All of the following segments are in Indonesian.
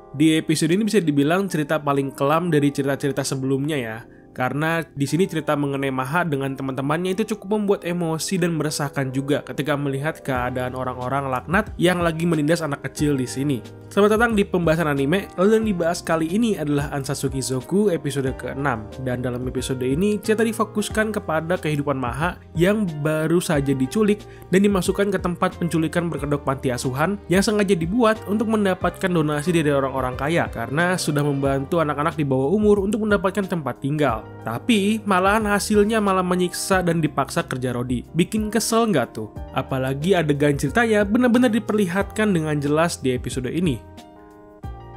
Di episode ini bisa dibilang cerita paling kelam dari cerita-cerita sebelumnya ya. Karena di sini cerita mengenai Maha dengan teman-temannya itu cukup membuat emosi dan meresahkan juga ketika melihat keadaan orang-orang laknat yang lagi menindas anak kecil di sini. Selamat datang di pembahasan anime. Lalu yang dibahas kali ini adalah Ansatsuki Zoku episode ke-6. Dan dalam episode ini cerita difokuskan kepada kehidupan Maha yang baru saja diculik dan dimasukkan ke tempat penculikan berkedok panti asuhan yang sengaja dibuat untuk mendapatkan donasi dari orang-orang kaya karena sudah membantu anak-anak di bawah umur untuk mendapatkan tempat tinggal. Tapi malahan hasilnya malah menyiksa dan dipaksa kerja rodi. Bikin kesel nggak tuh? Apalagi adegan ceritanya benar-benar diperlihatkan dengan jelas di episode ini.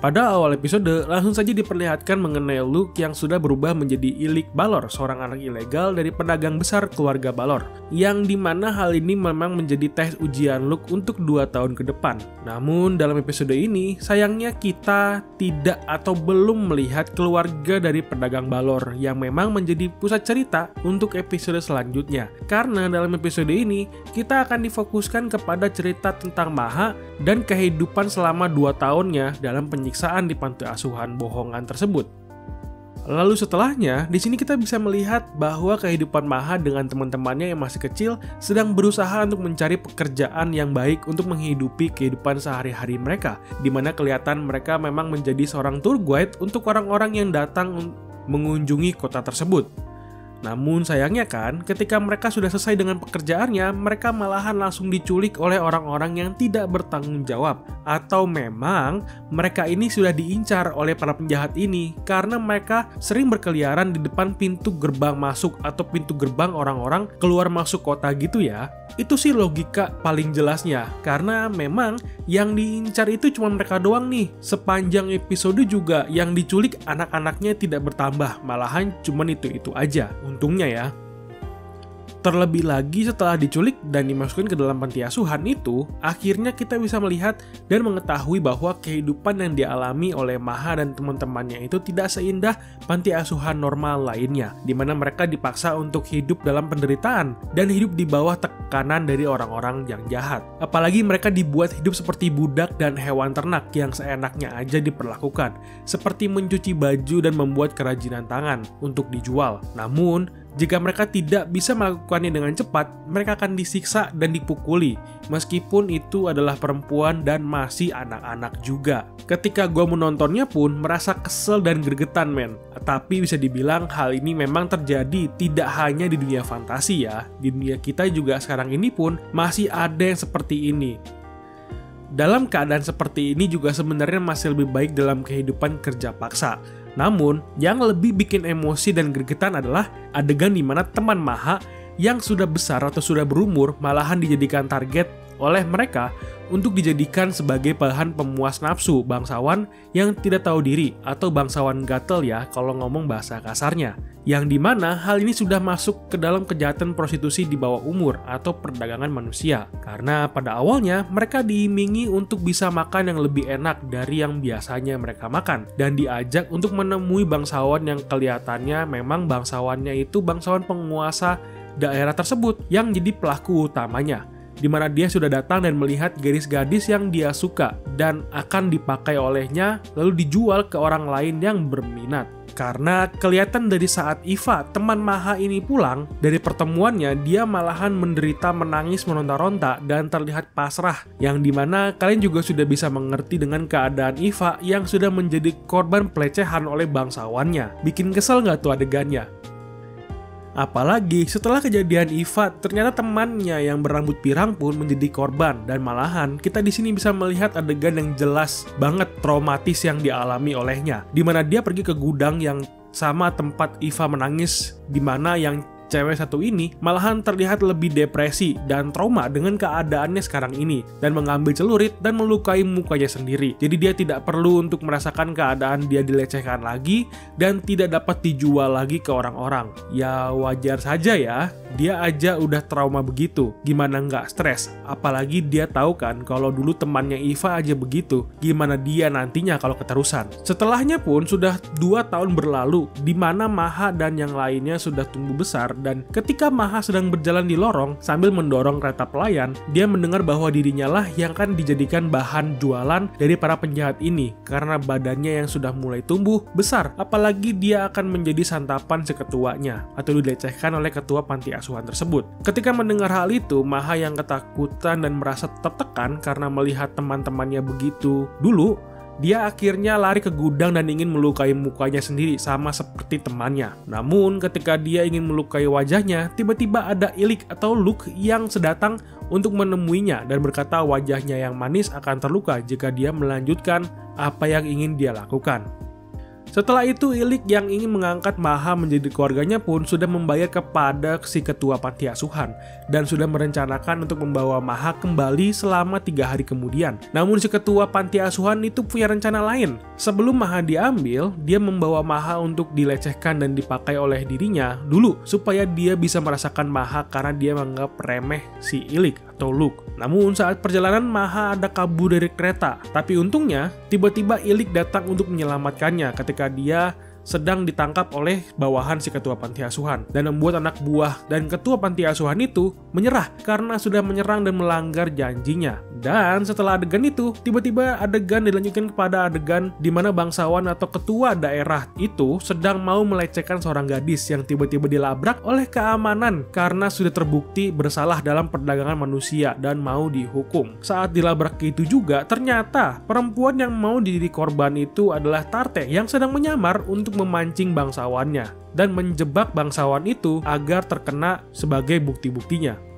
Pada awal episode, langsung saja diperlihatkan mengenai Luke yang sudah berubah menjadi Ilik Balor, seorang anak ilegal dari pedagang besar keluarga Balor, yang dimana hal ini memang menjadi tes ujian Luke untuk 2 tahun ke depan. Namun dalam episode ini, sayangnya kita tidak atau belum melihat keluarga dari pedagang Balor yang memang menjadi pusat cerita untuk episode selanjutnya. Karena dalam episode ini, kita akan difokuskan kepada cerita tentang Maha dan kehidupan selama 2 tahunnya dalam penyiksaan di panti asuhan bohongan tersebut. Lalu setelahnya, di sini kita bisa melihat bahwa kehidupan Maha dengan teman-temannya yang masih kecil sedang berusaha untuk mencari pekerjaan yang baik untuk menghidupi kehidupan sehari-hari mereka, di mana kelihatan mereka memang menjadi seorang tour guide untuk orang-orang yang datang mengunjungi kota tersebut. Namun sayangnya kan, ketika mereka sudah selesai dengan pekerjaannya, mereka malahan langsung diculik oleh orang-orang yang tidak bertanggung jawab. Atau memang mereka ini sudah diincar oleh para penjahat ini karena mereka sering berkeliaran di depan pintu gerbang masuk atau pintu gerbang orang-orang keluar masuk kota gitu ya. Itu sih logika paling jelasnya, karena memang yang diincar itu cuma mereka doang nih. Sepanjang episode juga yang diculik anak-anaknya tidak bertambah, malahan cuma itu-itu aja. Untungnya ya. Terlebih lagi setelah diculik dan dimasukkan ke dalam panti asuhan itu, akhirnya kita bisa melihat dan mengetahui bahwa kehidupan yang dialami oleh Maha dan teman-temannya itu tidak seindah panti asuhan normal lainnya, di mana mereka dipaksa untuk hidup dalam penderitaan dan hidup di bawah tekanan dari orang-orang yang jahat. Apalagi mereka dibuat hidup seperti budak dan hewan ternak yang seenaknya aja diperlakukan, seperti mencuci baju dan membuat kerajinan tangan untuk dijual. Namun, jika mereka tidak bisa melakukannya dengan cepat, mereka akan disiksa dan dipukuli, meskipun itu adalah perempuan dan masih anak-anak juga. Ketika gue menontonnya pun merasa kesel dan gregetan men. Tapi bisa dibilang hal ini memang terjadi tidak hanya di dunia fantasi ya. Di dunia kita juga sekarang ini pun masih ada yang seperti ini. Dalam keadaan seperti ini juga sebenarnya masih lebih baik dalam kehidupan kerja paksa. Namun, yang lebih bikin emosi dan gregetan adalah adegan di mana teman Maha yang sudah besar atau sudah berumur malahan dijadikan target oleh mereka untuk dijadikan sebagai bahan pemuas nafsu bangsawan yang tidak tahu diri atau bangsawan gatel ya kalau ngomong bahasa kasarnya. Yang dimana hal ini sudah masuk ke dalam kejahatan prostitusi di bawah umur atau perdagangan manusia. Karena pada awalnya mereka diimingi untuk bisa makan yang lebih enak dari yang biasanya mereka makan. Dan diajak untuk menemui bangsawan yang kelihatannya memang bangsawannya itu bangsawan penguasa daerah tersebut yang jadi pelaku utamanya. Di mana dia sudah datang dan melihat gadis-gadis yang dia suka dan akan dipakai olehnya lalu dijual ke orang lain yang berminat. Karena kelihatan dari saat Iva, teman Maha ini pulang, dari pertemuannya dia malahan menderita menangis meronta-ronta dan terlihat pasrah. Yang dimana kalian juga sudah bisa mengerti dengan keadaan Iva yang sudah menjadi korban pelecehan oleh bangsawannya. Bikin kesel nggak tuh adegannya? Apalagi setelah kejadian Iva, ternyata temannya yang berambut pirang pun menjadi korban dan malahan kita di sini bisa melihat adegan yang jelas banget traumatis yang dialami olehnya, di mana dia pergi ke gudang yang sama tempat Iva menangis, di mana yang cewek satu ini malahan terlihat lebih depresi dan trauma dengan keadaannya sekarang ini dan mengambil celurit dan melukai mukanya sendiri. Jadi dia tidak perlu untuk merasakan keadaan dia dilecehkan lagi dan tidak dapat dijual lagi ke orang-orang. Ya wajar saja ya, dia aja udah trauma begitu, gimana nggak stres? Apalagi dia tahu kan kalau dulu temannya Iva aja begitu, gimana dia nantinya kalau keterusan. Setelahnya pun sudah 2 tahun berlalu, di mana Maha dan yang lainnya sudah tumbuh besar Dan ketika Maha sedang berjalan di lorong sambil mendorong kereta pelayan, dia mendengar bahwa dirinya lah yang akan dijadikan bahan jualan dari para penjahat ini karena badannya yang sudah mulai tumbuh besar, apalagi dia akan menjadi santapan si ketuanya atau dilecehkan oleh ketua panti asuhan tersebut. Ketika mendengar hal itu, Maha yang ketakutan dan merasa tertekan karena melihat teman-temannya begitu dulu, dia akhirnya lari ke gudang dan ingin melukai mukanya sendiri sama seperti temannya. Namun ketika dia ingin melukai wajahnya, tiba-tiba ada Ilik atau Luke yang sedatang untuk menemuinya dan berkata wajahnya yang manis akan terluka jika dia melanjutkan apa yang ingin dia lakukan. Setelah itu, Ilik yang ingin mengangkat Maha menjadi keluarganya pun sudah membayar kepada si ketua panti asuhan dan sudah merencanakan untuk membawa Maha kembali selama 3 hari kemudian. Namun si ketua panti asuhan itu punya rencana lain. Sebelum Maha diambil, dia membawa Maha untuk dilecehkan dan dipakai oleh dirinya dulu supaya dia bisa merasakan Maha karena dia menganggap remeh si Ilik atau Luke. Namun saat perjalanan Maha ada kabur dari kereta, tapi untungnya tiba-tiba Ilik datang untuk menyelamatkannya ketika dia sedang ditangkap oleh bawahan si ketua panti asuhan dan membuat anak buah dan ketua panti asuhan itu menyerah karena sudah menyerang dan melanggar janjinya. Dan setelah adegan itu, tiba-tiba adegan dilanjutkan kepada adegan di mana bangsawan atau ketua daerah itu sedang mau melecehkan seorang gadis yang tiba-tiba dilabrak oleh keamanan karena sudah terbukti bersalah dalam perdagangan manusia dan mau dihukum. Saat dilabrak itu juga, ternyata perempuan yang mau jadi korban itu adalah Tarte yang sedang menyamar untuk memancing bangsawannya dan menjebak bangsawan itu agar terkena sebagai bukti-buktinya.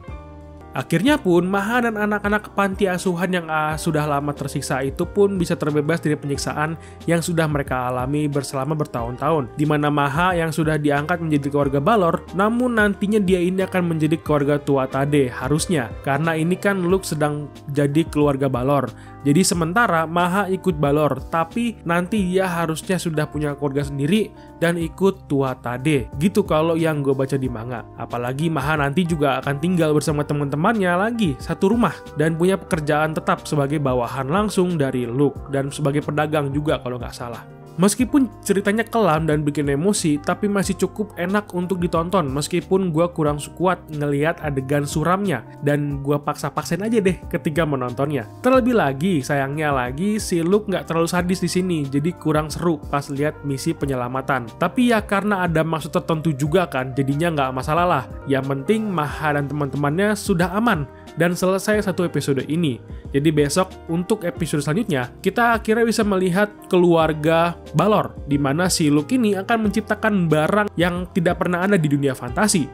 Akhirnya pun Maha dan anak-anak panti asuhan yang sudah lama tersiksa itu pun bisa terbebas dari penyiksaan yang sudah mereka alami selama bertahun-tahun, di mana Maha yang sudah diangkat menjadi keluarga Balor, namun nantinya dia ini akan menjadi keluarga Tuatha Dé harusnya, karena ini kan Luke sedang jadi keluarga Balor. Jadi sementara Maha ikut Balor, tapi nanti dia harusnya sudah punya keluarga sendiri dan ikut Tuatha Dé. Gitu kalau yang gue baca di manga. Apalagi Maha nanti juga akan tinggal bersama teman-temannya lagi satu rumah dan punya pekerjaan tetap sebagai bawahan langsung dari Luke dan sebagai pedagang juga kalau nggak salah. Meskipun ceritanya kelam dan bikin emosi, tapi masih cukup enak untuk ditonton meskipun gue kurang kuat ngelihat adegan suramnya dan gue paksa-paksain aja deh ketika menontonnya. Terlebih lagi, sayangnya lagi si Luke nggak terlalu sadis di sini, jadi kurang seru pas lihat misi penyelamatan. Tapi ya karena ada maksud tertentu juga kan, jadinya nggak masalah lah. Yang penting Maha dan teman-temannya sudah aman dan selesai satu episode ini. Jadi besok untuk episode selanjutnya kita akhirnya bisa melihat keluarga Balor, di mana si Luke ini akan menciptakan barang yang tidak pernah ada di dunia fantasi.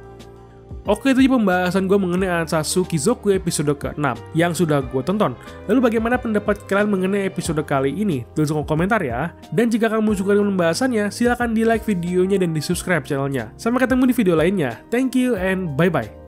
Oke, itu aja pembahasan gue mengenai Ansatsu Kizoku episode ke-6 yang sudah gue tonton. Lalu bagaimana pendapat kalian mengenai episode kali ini? Tulis di komentar ya. Dan jika kamu suka dengan pembahasannya, silahkan di like videonya dan di subscribe channelnya. Sampai ketemu di video lainnya. Thank you and bye-bye.